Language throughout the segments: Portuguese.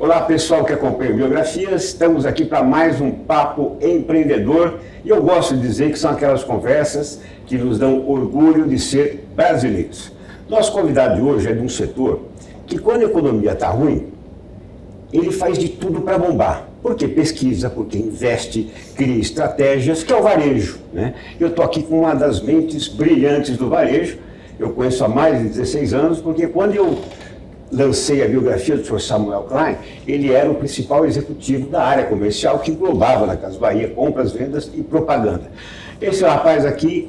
Olá pessoal que acompanha Biografias, estamos aqui para mais um Papo Empreendedor e eu gosto de dizer que são aquelas conversas que nos dão orgulho de ser brasileiros. Nosso convidado de hoje é de um setor que quando a economia está ruim, ele faz de tudo para bombar. Porque pesquisa, porque investe, cria estratégias, que é o varejo, né? Eu estou aqui com uma das mentes brilhantes do varejo, eu conheço há mais de 16 anos, porque quando eu lancei a biografia do Sr. Samuel Klein, ele era o principal executivo da área comercial que englobava na Casas Bahia compras, vendas e propaganda. Esse rapaz aqui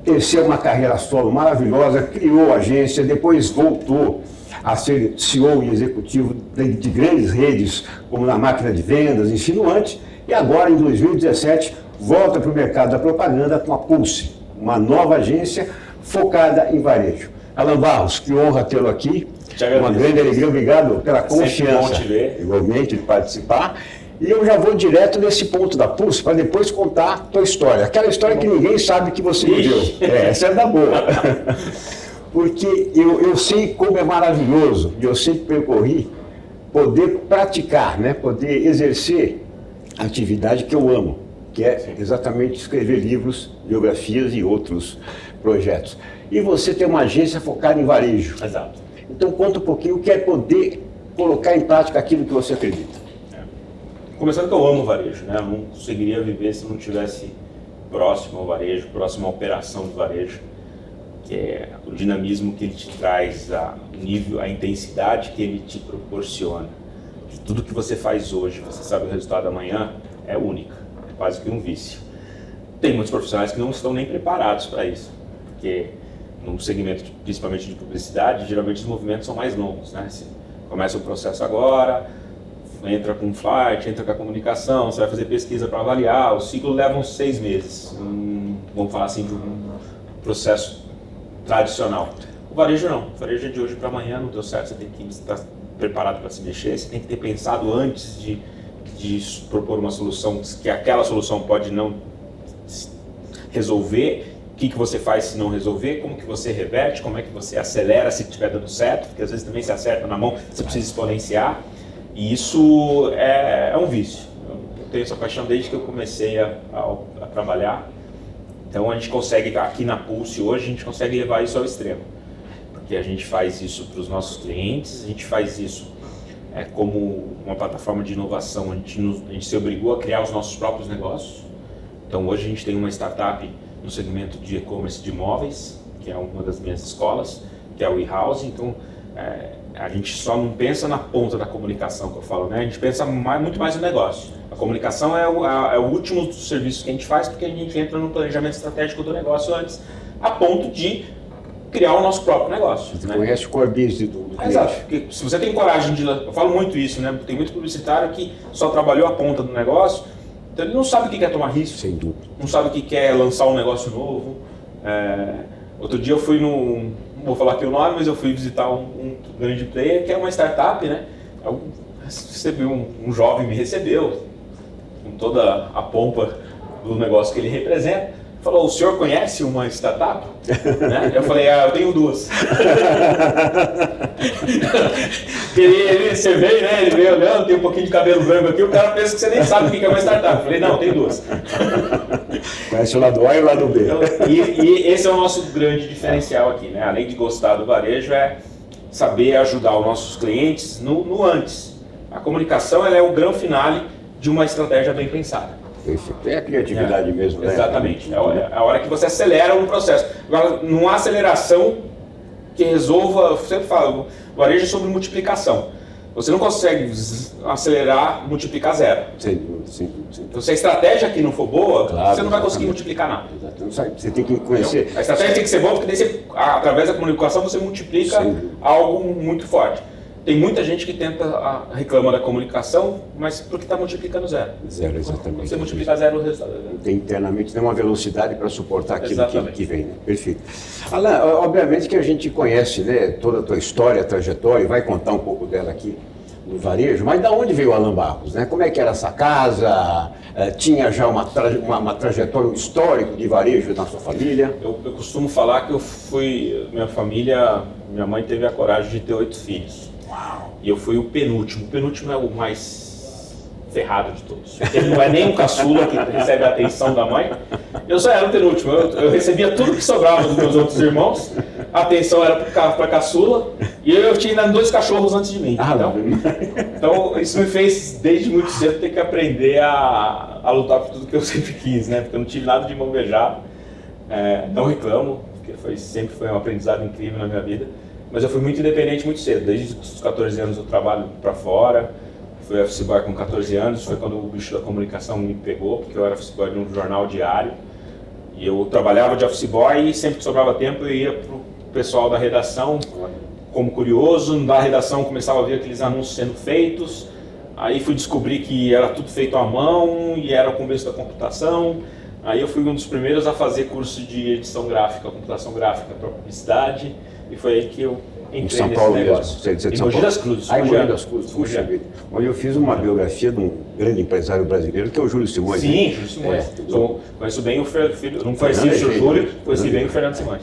exerceu uma carreira solo maravilhosa, criou agência, depois voltou a ser CEO e executivo de grandes redes, como na máquina de vendas, insinuante, e agora, em 2017, volta para o mercado da propaganda com a Pulse, uma nova agência focada em varejo. Alan Barros, que honra tê-lo aqui, uma grande alegria, obrigado pela confiança, igualmente, de participar. E eu já vou direto nesse ponto da Pulse para depois contar a tua história, aquela história que ninguém sabe que você viveu. Essa é da boa. Porque eu sei como é maravilhoso, e eu sempre percorri, poder praticar, né? Poder exercer a atividade que eu amo, que é exatamente escrever livros, biografias e outros projetos. E você tem uma agência focada em varejo. Exato. Então conta um pouquinho o que é poder colocar em prática aquilo que você acredita. Começando que eu amo varejo, né? Eu não conseguiria viver se não estivesse próximo ao varejo, próximo à operação do varejo. Que é o dinamismo que ele te traz, a intensidade que ele te proporciona. De tudo que você faz hoje, você sabe o resultado amanhã, é única, é quase que um vício. Tem muitos profissionais que não estão nem preparados para isso, porque no segmento principalmente de publicidade, geralmente os movimentos são mais longos, né? Você começa o processo agora, entra com o flight, entra com a comunicação, você vai fazer pesquisa para avaliar, o ciclo leva uns 6 meses, vamos falar assim, de um processo tradicional. O varejo não, o varejo é de hoje para amanhã, não deu certo, você tem que estar preparado para se mexer, você tem que ter pensado antes de propor uma solução, que aquela solução pode não resolver, o que você faz se não resolver, como que você reverte, como é que você acelera se estiver dando certo, porque às vezes também se acerta na mão, você precisa exponenciar, e isso é um vício. Eu tenho essa paixão desde que eu comecei a trabalhar. Então a gente consegue, aqui na Pulse hoje, a gente consegue levar isso ao extremo. Porque a gente faz isso para os nossos clientes, a gente faz isso como uma plataforma de inovação, a gente se obrigou a criar os nossos próprios negócios. Então hoje a gente tem uma startup no segmento de e-commerce de imóveis, que é uma das minhas escolas, que é o eHouse. Então a gente só não pensa na ponta da comunicação que eu falo, né? A gente pensa muito mais no negócio. A comunicação é o último dos serviços que a gente faz, porque a gente entra no planejamento estratégico do negócio antes, a ponto de criar o nosso próprio negócio. Você conhece o core business do cliente. Exato, porque se você tem coragem eu falo muito isso, né? Tem muito publicitário que só trabalhou a ponta do negócio, então ele não sabe o que quer tomar risco, sem dúvida, não sabe o que quer lançar um negócio novo. Outro dia eu fui não vou falar aqui o nome, mas eu fui visitar um grande player que é uma startup, né? Eu recebi um jovem me recebeu com toda a pompa do negócio que ele representa. Falou, o senhor conhece uma startup? Né? Eu falei, eu tenho 2. Você veio, né? Ele veio olhando, tem um pouquinho de cabelo branco aqui, o cara pensa que você nem sabe o que é uma startup. Eu falei, não, tem 2. Conhece o lado A e o lado B. E esse é o nosso grande diferencial aqui, né? Além de gostar do varejo, é saber ajudar os nossos clientes no antes. A comunicação ela é o grande finale de uma estratégia bem pensada. É a criatividade mesmo, né? Exatamente. É a hora que você acelera um processo. Agora, não há aceleração que resolva, eu sempre falo, o varejo é sobre multiplicação. Você não consegue acelerar, multiplicar zero. Sim. Então, se a estratégia aqui não for boa, claro, você não vai conseguir multiplicar nada. Você tem que conhecer. Então, a estratégia tem que ser boa, porque daí você, através da comunicação você multiplica algo muito forte. Tem muita gente que reclama da comunicação, mas porque está multiplicando zero. Zero, exatamente. Quando você multiplica zero, o resultado. Tem internamente tem uma velocidade para suportar aquilo que vem, né? Perfeito. Alan, obviamente que a gente conhece, né, toda a tua história, a trajetória, e vai contar um pouco dela aqui no varejo, mas da onde veio o Alan Barros, né? Como é que era essa casa? Tinha já uma trajetória, um histórico de varejo na sua família? Eu costumo falar que minha mãe teve a coragem de ter 8 filhos. Uau. E eu fui o penúltimo. O penúltimo é o mais ferrado de todos. Ele não é nem um caçula que recebe a atenção da mãe. Eu só era o penúltimo. Eu recebia tudo que sobrava dos meus outros irmãos. A atenção era para caçula. E eu tinha ainda 2 cachorros antes de mim. Então, isso me fez, desde muito cedo, ter que aprender a lutar por tudo que eu sempre quis, né? Porque eu não tive nada de mão beijada. Não reclamo, porque sempre foi um aprendizado incrível na minha vida. Mas eu fui muito independente muito cedo. Desde os 14 anos eu trabalho para fora. Fui office boy com 14 anos, foi quando o bicho da comunicação me pegou, porque eu era office boy de um jornal diário. E eu trabalhava de office boy e sempre que sobrava tempo eu ia pro pessoal da redação, como curioso. Na redação começava a ver aqueles anúncios sendo feitos. Aí fui descobrir que era tudo feito à mão e era o começo da computação. Aí eu fui um dos primeiros a fazer curso de edição gráfica, computação gráfica para publicidade. E foi aí que eu entrei nesse negócio. Mesmo, em Mogi das Cruzes. Em Mogi das Cruzes, puxa vida. Olha, eu fiz uma biografia de um grande empresário brasileiro, que é o Júlio Simões. Sim, Júlio Simões. Conheço bem o filho, não conheci o seu Júlio, conheci bem o Fernando Simões.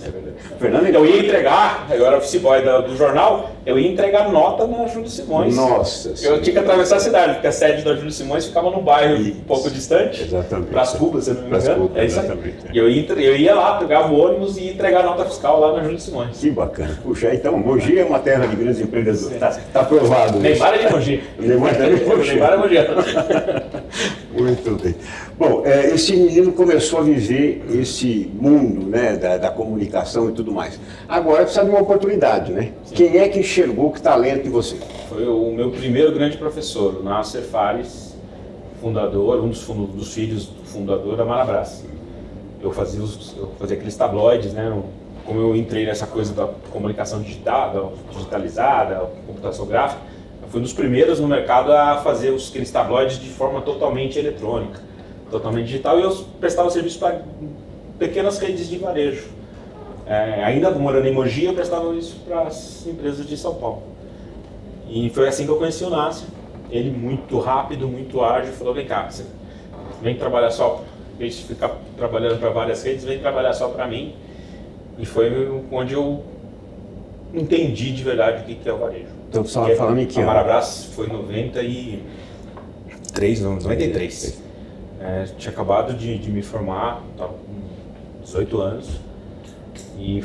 Fernando, então eu ia entregar, eu era office boy do jornal, eu ia entregar nota na Júlio Simões. Nossa. Eu tinha que atravessar a cidade, porque a sede da Júlio Simões ficava num bairro um pouco distante. Exatamente. Pras Cubas, se eu não me engano. É isso aí. E eu ia lá, pegava o ônibus e ia entregar nota fiscal lá na Júlio Simões. Que bacana. Puxa, então, Mogi é uma terra de grandes empreendedores. Está provado. Neymar é de Mogi. Neymar é Mogi. Muito bem. Bom, esse menino começou a viver esse mundo, né, da comunicação e tudo mais. Agora precisa de uma oportunidade, né? Sim. Quem é que enxergou que talento em você? Foi o meu primeiro grande professor, o Nasser Fares, fundador, um dos filhos do fundador da Marabras. Eu fazia aqueles tabloides, né? Como eu entrei nessa coisa da comunicação digital, digitalizada, computação gráfica, eu fui um dos primeiros no mercado a fazer aqueles tabloides de forma totalmente eletrônica, totalmente digital, e eu prestava serviço para pequenas redes de varejo. Ainda morando em Mogi, eu prestava isso para as empresas de São Paulo. E foi assim que eu conheci o Nasser. Ele muito rápido, muito ágil, falou: vem cá, você vem trabalhar só, em vez de ficar trabalhando para várias redes, vem trabalhar só para mim. E foi onde eu entendi de verdade o que é o varejo. Então você estava falando em que ano? A Marabras foi em 93. Tinha acabado de me formar, estava com 18 anos. E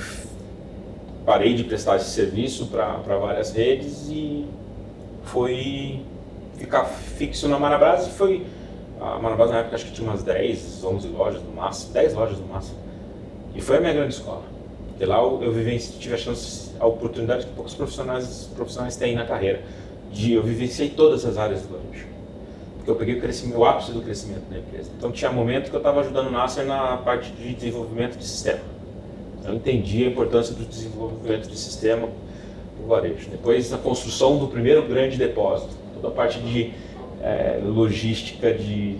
parei de prestar esse serviço para várias redes e foi ficar fixo na Marabras. A Marabras na época acho que tinha umas 10, 11 lojas no máximo, 10 lojas no máximo. E foi a minha grande escola. Porque lá eu tive a oportunidade que poucos profissionais têm na carreira. Eu vivenciei todas as áreas do varejo. Porque eu peguei o ápice do crescimento da empresa. Então tinha momento que eu estava ajudando o Nasser na parte de desenvolvimento de sistema. Eu entendi a importância do desenvolvimento de sistema do varejo. Depois a construção do primeiro grande depósito. Toda a parte de logística, de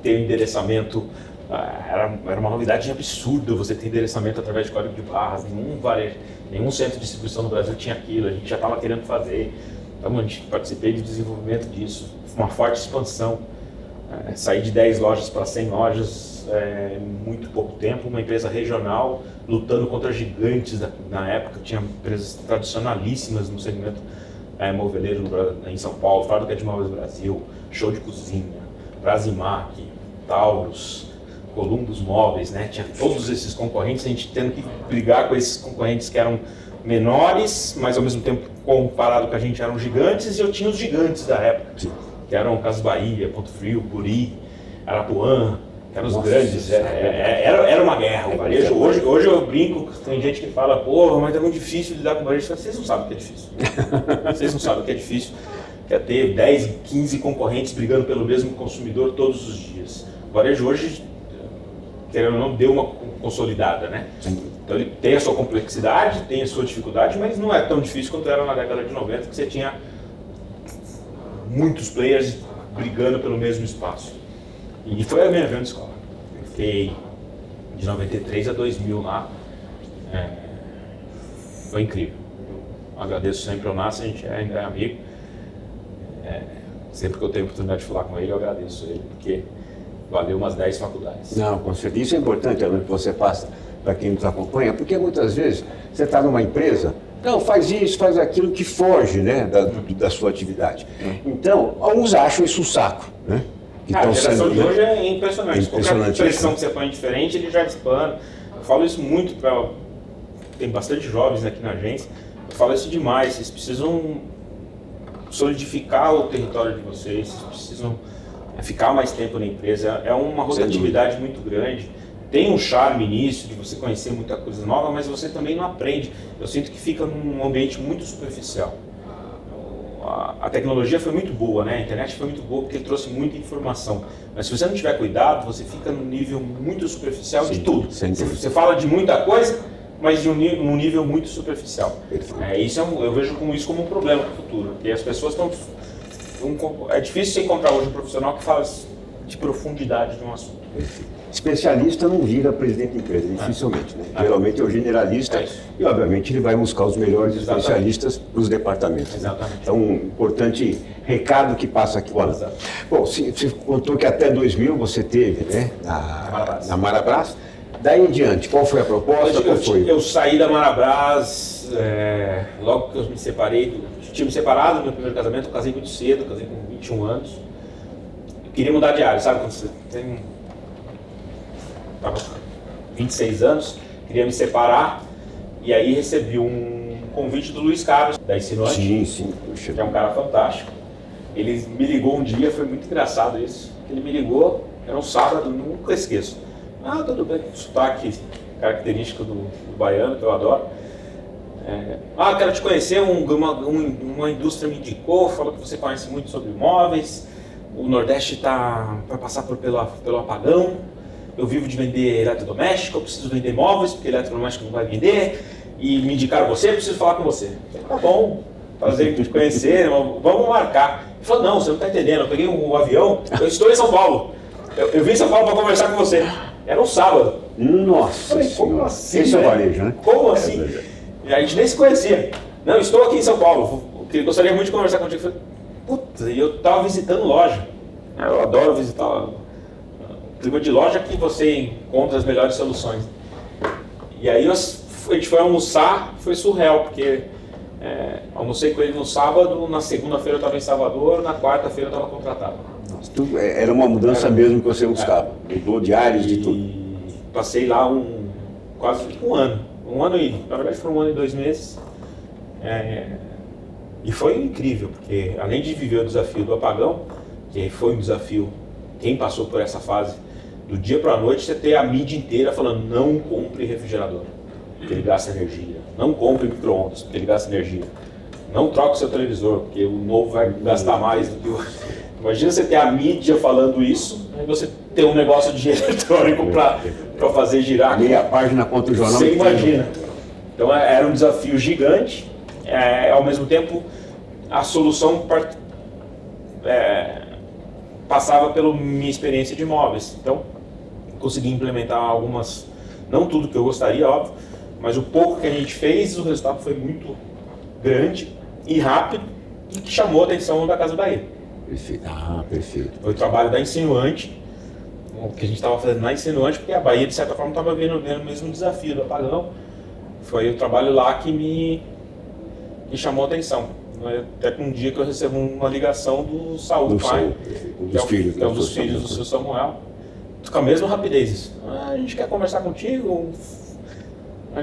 ter um endereçamento. Era uma novidade absurda você ter endereçamento através de código de barras. Nenhum centro de distribuição no Brasil tinha aquilo, a gente já estava querendo fazer. Então, participei do desenvolvimento disso, uma forte expansão. Saí de 10 lojas para 100 lojas em muito pouco tempo, uma empresa regional lutando contra gigantes na época. Tinha empresas tradicionalíssimas no segmento moveleiro em São Paulo, Fábrica de Móveis Brasil, Show de Cozinha, Brasimac, Taurus, Columbus Móveis, né? Tinha todos esses concorrentes, a gente tendo que brigar com esses concorrentes que eram menores, mas ao mesmo tempo, comparado com a gente, eram gigantes, e eu tinha os gigantes da época, sim, que eram Casas Bahia, Ponto Frio, Buri, Arapuã, que eram os grandes. Era uma guerra o varejo. Hoje eu brinco, tem gente que fala: pô, mas é muito difícil lidar com o varejo. Vocês não sabem o que é difícil. Vocês não sabem o que é difícil, que é ter 10, 15 concorrentes brigando pelo mesmo consumidor todos os dias. O varejo hoje, querendo ou não, deu uma consolidada, né? Então ele tem a sua complexidade, tem a sua dificuldade, mas não é tão difícil quanto era na década de 90, que você tinha muitos players brigando pelo mesmo espaço. E foi a minha grande escola. Eu fiquei de 93 a 2000 lá. Foi incrível. Eu agradeço sempre ao Nasser, a gente ainda é amigo. Sempre que eu tenho a oportunidade de falar com ele, eu agradeço ele, porque valeu umas 10 faculdades. Não, com certeza. Isso é importante, que você passa para quem nos acompanha, porque muitas vezes você está numa empresa, Não, faz isso, faz aquilo que foge, né, da sua atividade. Então, alguns acham isso um saco, né? A geração de hoje é impressionante. Qualquer pressão que você põe diferente, ele já dispara. Eu falo isso muito para... Tem bastante jovens aqui na agência. Eu falo isso demais. Vocês precisam solidificar o território de vocês. Vocês precisam ficar mais tempo na empresa. É uma rotatividade muito grande. Tem um charme nisso, de você conhecer muita coisa nova, mas você também não aprende. Eu sinto que fica num ambiente muito superficial. A tecnologia foi muito boa, né? A internet foi muito boa porque trouxe muita informação. Mas se você não tiver cuidado, você fica num nível muito superficial de tudo. Você fala de muita coisa, mas num nível muito superficial. Eu vejo isso como um problema para o futuro. Porque as pessoas estão... É difícil você encontrar hoje um profissional que fala de profundidade de um assunto. Especialista não vira presidente de empresa, dificilmente, né? Geralmente é o generalista e, obviamente, ele vai buscar os melhores especialistas para os departamentos. Exatamente. Então, um importante recado que passa aqui. Bom, você contou que até 2000 você teve, né, na Marabras. Daí em diante, qual foi a proposta? Eu saí da Marabras logo que eu me separei. Tinha me separado no meu primeiro casamento, eu casei muito cedo, casei com 21 anos. Eu queria mudar de área, sabe? Quando você tem... Estava 26 anos, queria me separar, e aí recebi um convite do Luiz Carlos, da Insinuante, que é um cara fantástico. Ele me ligou um dia, foi muito engraçado isso. Ele me ligou, era um sábado, nunca esqueço. Tudo bem, sotaque característico do baiano, que eu adoro. Quero te conhecer, uma indústria me indicou, falou que você conhece muito sobre imóveis, o Nordeste vai passar pelo apagão. Eu vivo de vender eletrodoméstico, eu preciso vender móveis, porque eletrodoméstico não vai vender, e me indicaram você, eu preciso falar com você. Tá bom, prazer em te conhecer, vamos marcar. Ele falou, não, você não está entendendo, eu peguei um avião, eu estou em São Paulo, eu vim em São Paulo para conversar com você. Era um sábado. Nossa, eu falei, como assim? Esse é o varejo, né? Como assim? E a gente nem se conhecia. Não, estou aqui em São Paulo, gostaria muito de conversar contigo. Eu falei, puta, e eu estava visitando loja. Eu adoro visitar clima de loja que você encontra as melhores soluções. E aí a gente foi almoçar, foi surreal, porque almocei com ele no sábado, na segunda-feira eu estava em Salvador, na quarta-feira eu estava contratado. Nossa, era uma mudança mesmo que você buscava, mudou de áreas, de tudo. Passei lá quase um ano, na verdade foi 1 ano e 2 meses. E foi incrível, porque além de viver o desafio do apagão, que foi um desafio, quem passou por essa fase, do dia para a noite você ter a mídia inteira falando não compre refrigerador, porque ele gasta energia, não compre micro-ondas, porque ele gasta energia, não troque seu televisor, porque o novo vai gastar mais do que o... Imagina você ter a mídia falando isso, e você ter um negócio de eletrônico para fazer girar. Meia página contra o jornal. Você imagina. Então era um desafio gigante, ao mesmo tempo a solução passava pela minha experiência de imóveis. Então, consegui implementar algumas, não tudo que eu gostaria, óbvio, mas o pouco que a gente fez, o resultado foi muito grande e rápido e que chamou a atenção da Casa Bahia. Perfeito. Perfeito. Foi o trabalho da Insinuante, o que a gente estava fazendo na Insinuante, porque a Bahia, de certa forma, estava vendo o mesmo desafio do apagão. Foi o trabalho lá que me chamou a atenção. Até que um dia que eu recebo uma ligação do Saul, pai, que é um dos filhos do seu Samuel, com a mesma rapidez. A gente quer conversar contigo,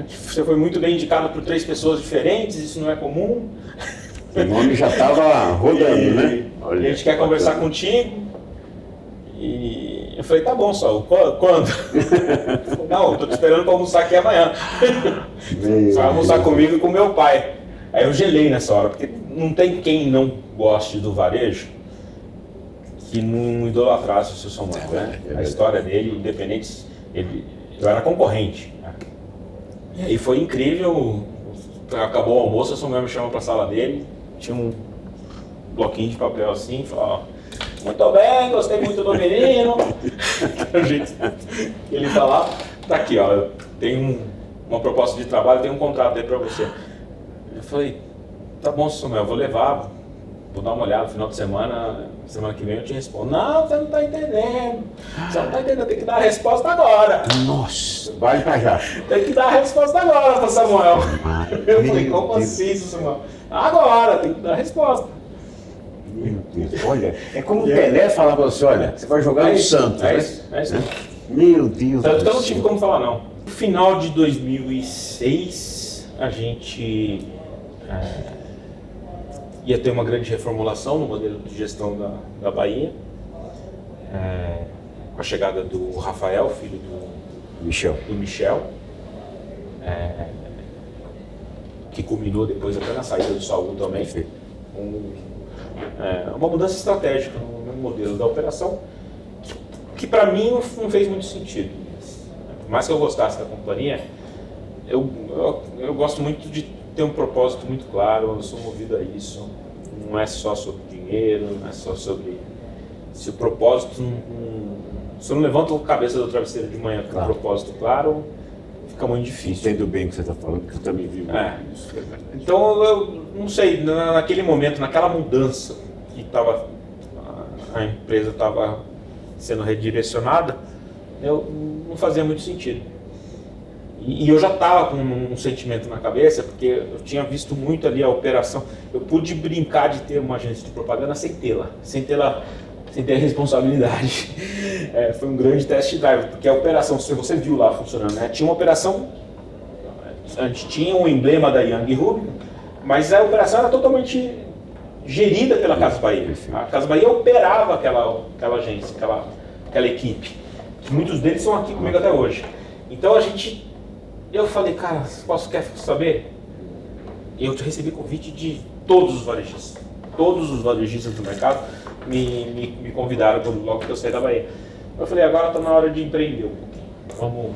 você foi muito bem indicado por 3 pessoas diferentes, isso não é comum. O nome já estava rodando, né? A gente quer conversar contigo. E eu falei, tá bom, Saul, quando? Não, estou te esperando para almoçar aqui amanhã. Você vai almoçar comigo e com meu pai. Aí eu gelei nessa hora, porque não tem quem não goste do varejo que não idolatrasse o seu Samuel, né? A história dele, independente, eu era concorrente. Né? E aí foi incrível, acabou o almoço, o Samuel me chamou para a sala dele, tinha um bloquinho de papel assim, falou, muito bem, gostei muito do menino. O jeito que ele falava, tá aqui, ó, tem uma proposta de trabalho, tem um contrato aí para você. Eu falei, tá bom, Samuel, vou levar, vou dar uma olhada no final de semana, semana que vem eu te respondo. Não, você não está entendendo. Você não está entendendo, tem que dar a resposta agora. Nossa, vale pra já. Tem que dar a resposta agora para Samuel. Eu falei, como assim, Samuel? Agora, tem que dar a resposta. Meu Deus, olha, é como o Pelé falava assim, olha, você vai jogar no Santos, é né? isso, é isso. Meu Deus Tanto do que eu não céu. tive como falar, não. No final de 2006, a gente ia ter uma grande reformulação no modelo de gestão da Bahia, com a chegada do Rafael, filho do Michel, que culminou depois até na saída do Saúl também. Uma mudança estratégica no modelo da operação, que para mim não fez muito sentido. Por mais que eu gostasse da companhia, eu gosto muito de ter um propósito muito claro, eu sou movido a isso. Não é só sobre dinheiro, não é só sobre... Se o propósito se eu não levanto a cabeça do travesseiro de manhã com um propósito claro, fica muito difícil. Entendo bem o que você está falando, porque eu também vivo isso. Então, eu não sei, naquele momento, naquela mudança que a empresa estava sendo redirecionada, não fazia muito sentido. E eu já estava com um sentimento na cabeça, porque eu tinha visto muito ali a operação. Eu pude brincar de ter uma agência de propaganda sem ter a responsabilidade. Foi um grande test drive, porque a operação, se você viu lá funcionando, né? Tinha uma operação, a gente tinha um emblema da Young Rubio, mas a operação era totalmente gerida pela Casas Bahia. A Casas Bahia operava aquela agência, aquela equipe. Muitos deles são aqui comigo até hoje. Então eu falei, cara, quer saber? Eu recebi convite de todos os varejistas. Todos os varejistas do mercado me convidaram logo que eu saí da Bahia. Eu falei, agora está na hora de empreender. Vamos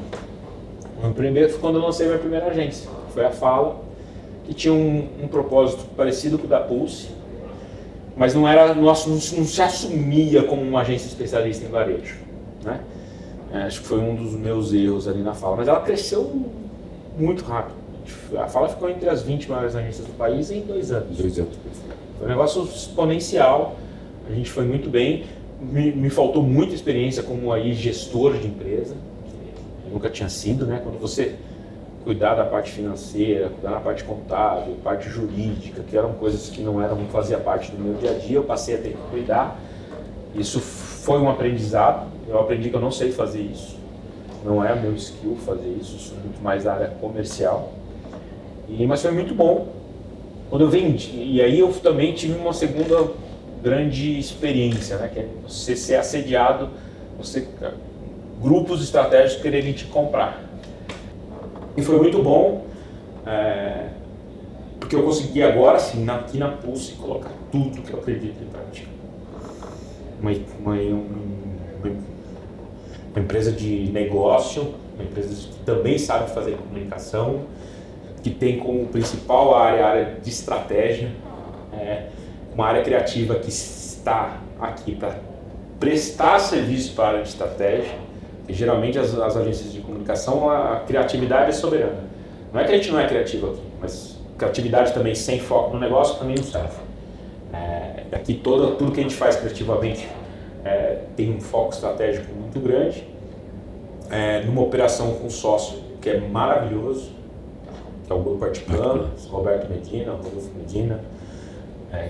empreender. Foi quando eu lancei minha primeira agência. Foi a Fala, que tinha um propósito parecido com o da Pulse, mas não se assumia como uma agência especialista em varejo, né? Acho que foi um dos meus erros ali na Fala, mas ela cresceu muito rápido. A Fala ficou entre as 20 maiores agências do país em 2 anos. 2 anos. Foi um negócio exponencial, a gente foi muito bem. Me faltou muita experiência como aí gestor de empresa, que eu nunca tinha sido, né? Quando você cuidar da parte financeira, cuidar da parte contábil, parte jurídica, que eram coisas que não fazia parte do meu dia a dia, eu passei a ter que cuidar. Isso foi um aprendizado. Eu aprendi que eu não sei fazer isso. Não é meu skill fazer isso, sou muito mais da área comercial. Mas foi muito bom. Quando eu vendi, e aí eu também tive uma segunda grande experiência, né? Que é você ser assediado, grupos estratégicos quererem te comprar. E foi muito bom, porque eu consegui agora sim, aqui na Pulse, colocar tudo que eu acredito em prática. Uma empresa de negócio, uma empresa que também sabe fazer comunicação, que tem como principal área a área de estratégia, uma área criativa que está aqui para prestar serviço para a área de estratégia. E geralmente as agências de comunicação, a criatividade é soberana. Não é que a gente não é criativo aqui, mas criatividade também sem foco no negócio também não serve. Aqui tudo que a gente faz criativamente tem um foco estratégico muito grande, numa operação com sócio que é maravilhoso, que é o Grupo Articano, Roberto Medina, Rodolfo Medina,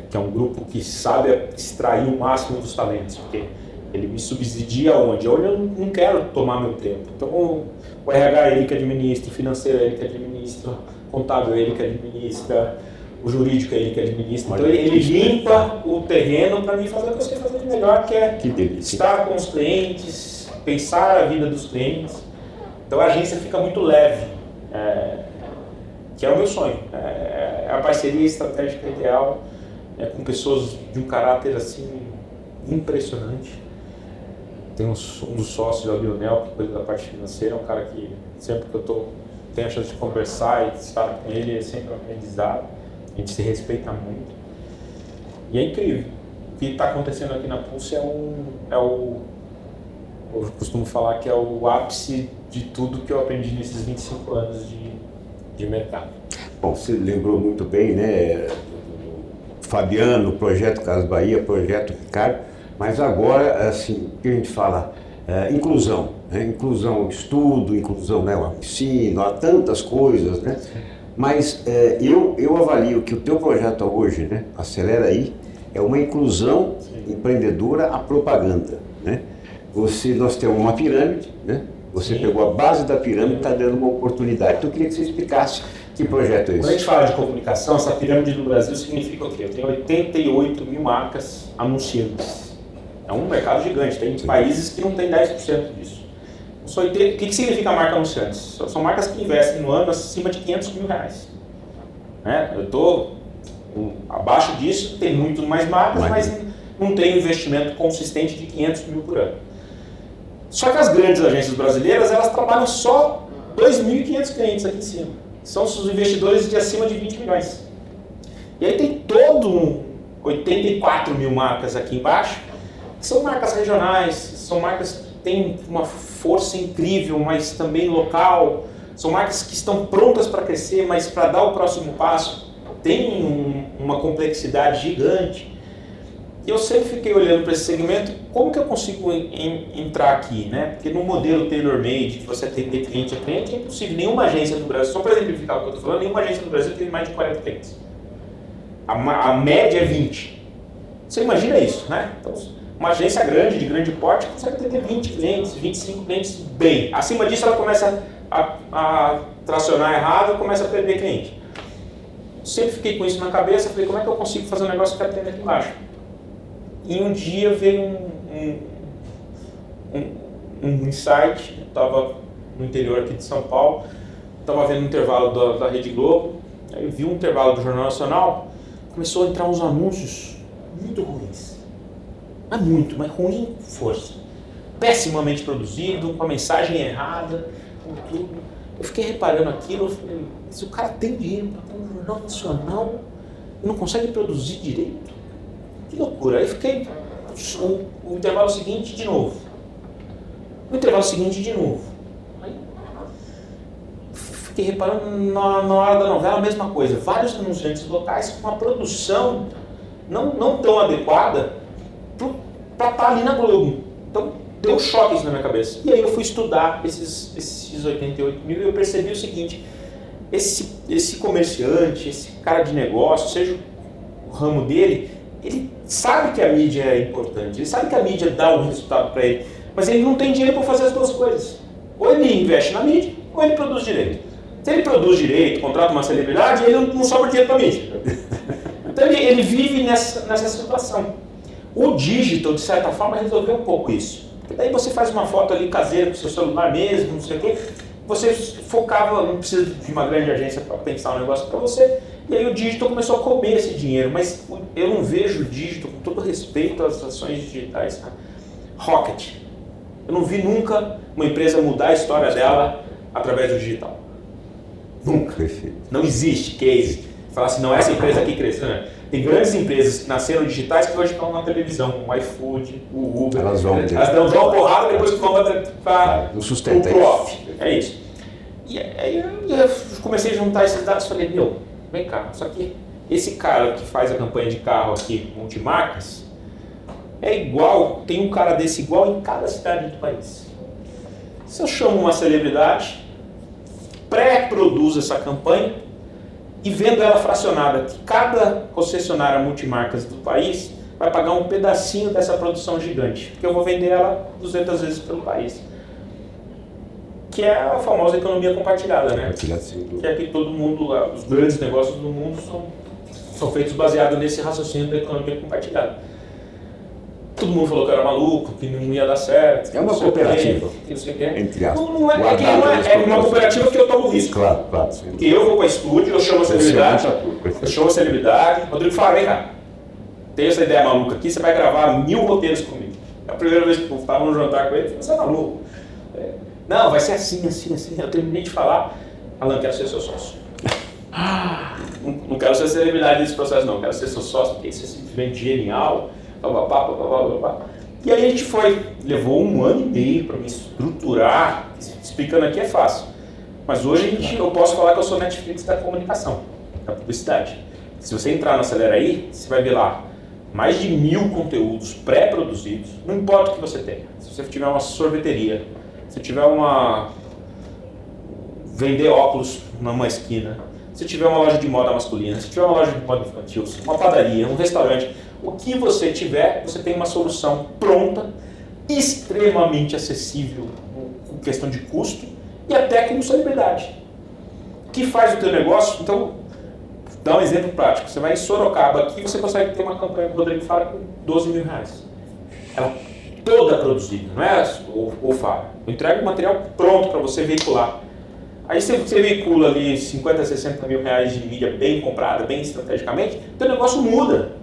que é um grupo que sabe extrair o máximo dos talentos, porque ele me subsidia onde? Onde eu não quero tomar meu tempo. Então o RH é ele que administra, o financeiro é ele que administra, o contábil é ele que administra, o jurídico é ele que administra. Então ele limpa o terreno para mim fazer o que eu sei fazer de melhor, que é estar com os clientes, pensar a vida dos clientes. Então a agência fica muito leve, que é o meu sonho. É a parceria estratégica ideal, com pessoas de um caráter assim impressionante. Tem um dos sócios, o Lionel, que cuida da parte financeira, é um cara que sempre que eu tenho a chance de conversar e estar com ele, é sempre um aprendizado. A gente se respeita muito. E é incrível. O que está acontecendo aqui na Pulse eu costumo falar que é o ápice de tudo que eu aprendi nesses 25 anos de mercado. Bom, você lembrou muito bem, né? Fabiano, Projeto Casas Bahia, Projeto Ricardo. Mas agora, assim, o que a gente fala, inclusão, né? Inclusão ao estudo, inclusão, né, ao ensino, há tantas coisas, né? Mas eu avalio que o teu projeto hoje, né, Acelera Aí, é uma inclusão empreendedora à propaganda, né? Nós temos uma pirâmide, né? Você pegou a base da pirâmide e está dando uma oportunidade. Então eu queria que você explicasse que projeto é esse. Quando a gente fala de comunicação, essa pirâmide no Brasil significa o quê? Eu tenho 88 mil marcas anunciantes. É um mercado gigante, tem países que não tem 10% disso. O que significa marca anunciante? São marcas que investem no ano acima de 500 mil reais. Né? Eu estou abaixo disso, tem muito mais marcas, mas não tem investimento consistente de 500 mil por ano. Só que as grandes agências brasileiras, elas trabalham só 2.500 clientes aqui em cima. São os investidores de acima de 20 milhões. E aí tem 84 mil marcas aqui embaixo, que são marcas regionais, são marcas que têm uma força incrível, mas também local. São marcas que estão prontas para crescer, mas para dar o próximo passo tem uma complexidade gigante. E eu sempre fiquei olhando para esse segmento, como que eu consigo entrar aqui, né? Porque no modelo tailor-made, que você atender cliente a cliente, é impossível. Nenhuma agência no Brasil, só para exemplificar o que eu estou falando, nenhuma agência no Brasil tem mais de 40 clientes. A média é 20. Você imagina isso, né? Então, uma agência grande, de grande porte, consegue atender 20 clientes, 25 clientes bem. Acima disso, ela começa a tracionar errado, começa a perder cliente. Sempre fiquei com isso na cabeça, falei, como é que eu consigo fazer um negócio que atenda aqui embaixo? E um dia veio um insight, eu estava no interior aqui de São Paulo, estava vendo um intervalo da Rede Globo, aí eu vi um intervalo do Jornal Nacional, começou a entrar uns anúncios muito ruins. Mas ruim com força. Pessimamente produzido, com a mensagem errada, com tudo. Eu fiquei reparando aquilo, eu falei, se o cara tem dinheiro para ter um Jornal Nacional e não consegue produzir direito, que loucura. Aí fiquei o intervalo seguinte de novo. O intervalo seguinte de novo. Aí fiquei reparando na hora da novela a mesma coisa. Vários anunciantes locais com uma produção não tão adequada para estar ali na Globo. Então deu um choque isso na minha cabeça. E aí eu fui estudar esses 88 mil e eu percebi o seguinte: esse comerciante, esse cara de negócio, seja o ramo dele, ele sabe que a mídia é importante, ele sabe que a mídia dá um resultado para ele, mas ele não tem dinheiro para fazer as duas coisas. Ou ele investe na mídia, ou ele produz direito. Se ele produz direito, contrata uma celebridade, ele não sobra dinheiro para a mídia. Então ele vive nessa situação. O digital, de certa forma, resolveu um pouco isso. Porque daí você faz uma foto ali caseira com o seu celular mesmo, não sei o quê, você focava, não precisa de uma grande agência para pensar um negócio para você. E aí o digital começou a comer esse dinheiro, mas eu não vejo o digital, com todo respeito às ações digitais, rocket. Eu não vi nunca uma empresa mudar a história dela através do digital. Nunca. Não existe case. Falar assim, não, essa empresa aqui cresceu, né? Tem grandes empresas que nasceram digitais que hoje estão na televisão, como o iFood, o Uber. Elas dão uma porrada depois que vão para o off. É isso. E aí eu comecei a juntar esses dados e falei, vem cá, só que esse cara que faz a campanha de carro aqui, multimarcas, é igual, tem um cara desse igual em cada cidade do país. Se eu chamo uma celebridade, pré-produzo essa campanha e vendo ela fracionada, que cada concessionária multimarcas do país vai pagar um pedacinho dessa produção gigante, porque eu vou vender ela 200 vezes pelo país. Que é a famosa economia compartilhada, né? Que é que todo mundo, os grandes negócios do mundo são feitos baseados nesse raciocínio da economia compartilhada. Todo mundo falou que eu era maluco, que não ia dar certo. É uma cooperativa. Entre aspas. É uma cooperativa que eu tomo risco. Claro. Porque eu vou para o estúdio, eu chamo a celebridade, Rodrigo fala, vem cá, tem essa ideia maluca aqui, você vai gravar 1000 roteiros comigo. É a primeira vez que eu estava no jantar com ele, eu falei, você é maluco. Não, vai ser assim. Eu terminei de falar, Alan, quero ser seu sócio. Não quero ser celebridade desse processo, não. Quero ser seu sócio, porque isso é simplesmente genial. E aí a gente levou 1 ano e meio para me estruturar. Explicando aqui é fácil. Mas hoje eu posso falar que eu sou Netflix da comunicação, da publicidade. Se você entrar no Acelera Aí, você vai ver lá mais de 1000 conteúdos pré-produzidos, não importa o que você tenha. Se você tiver uma sorveteria, se tiver vender óculos numa esquina, se tiver uma loja de moda masculina, se tiver uma loja de moda infantil, uma padaria, um restaurante, o que você tiver, você tem uma solução pronta, extremamente acessível com questão de custo e até com celebridade. O que faz o teu negócio? Então, dá um exemplo prático. Você vai em Sorocaba, aqui você consegue ter uma campanha com o Rodrigo Fara com 12 mil reais. Ela toda produzida, não é o Fara. Eu entrego o material pronto para você veicular. Aí você veicula ali 50, 60 mil reais de mídia bem comprada, bem estrategicamente, o teu negócio muda.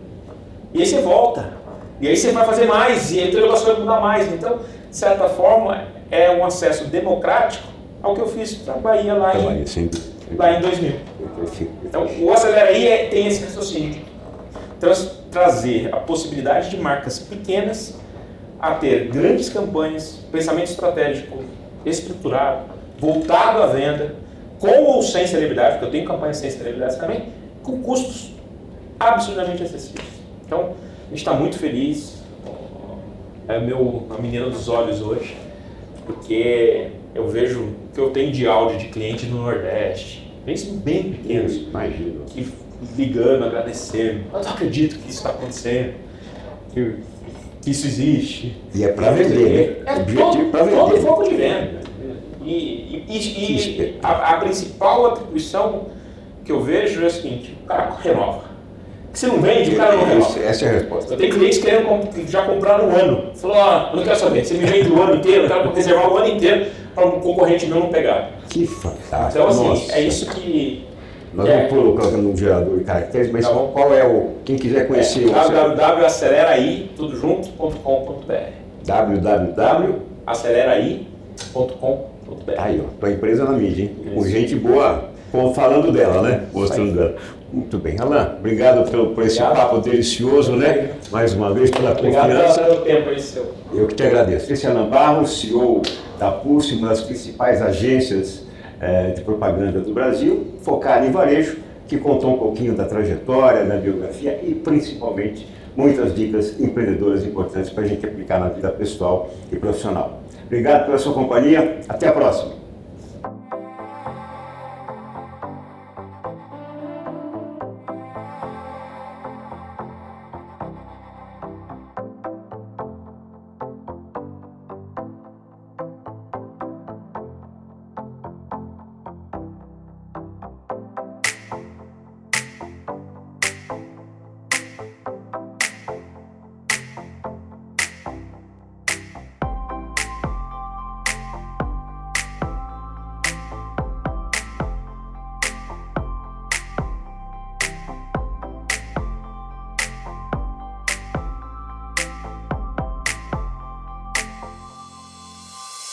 E aí você volta. E aí você vai fazer mais, e aí o teu negócio vai mudar mais. Então, de certa forma, é um acesso democrático ao que eu fiz para a Bahia lá em 2000. Então, o Acelera aí tem esse raciocínio. Trazer a possibilidade de marcas pequenas a ter grandes campanhas, pensamento estratégico estruturado, voltado à venda, com ou sem celebridade, porque eu tenho campanhas sem celebridades também, com custos absurdamente acessíveis. Então, a gente está muito feliz, é a menina dos olhos hoje, porque eu vejo o que eu tenho de áudio de cliente do Nordeste, bem pequenos, imagino, que ligando, agradecendo. Eu não acredito que isso está acontecendo, que isso existe. E é para vender, né? É todo foco de venda. E a principal atribuição que eu vejo é a seguinte: o cara renova. Se não vende, o cara não renova. Essa é a resposta. Eu tenho clientes que já compraram um ano. Falou, eu não quero saber, você me vende o ano inteiro, eu quero reservar o ano inteiro para um concorrente meu não pegar. Que fantástico. Então, assim, nossa, é isso que... Nós vamos colocar no gerador de caracteres, mas qual é quem quiser conhecer o www.aceleraí.com.br www.aceleraí.com.br. Aí, ó, tua empresa na mídia, hein? Com gente boa, falando dela, né? Mostrando dela. Muito bem. Alain, obrigado por esse papo delicioso, né? Mais uma vez pela confiança. Obrigado pelo tempo aí seu. Eu que te agradeço. Esse é Alain Barros, CEO da Pulse, uma das principais agências de propaganda do Brasil, focada em varejo, que contou um pouquinho da trajetória, da biografia e principalmente muitas dicas empreendedoras importantes para a gente aplicar na vida pessoal e profissional. Obrigado pela sua companhia. Até a próxima.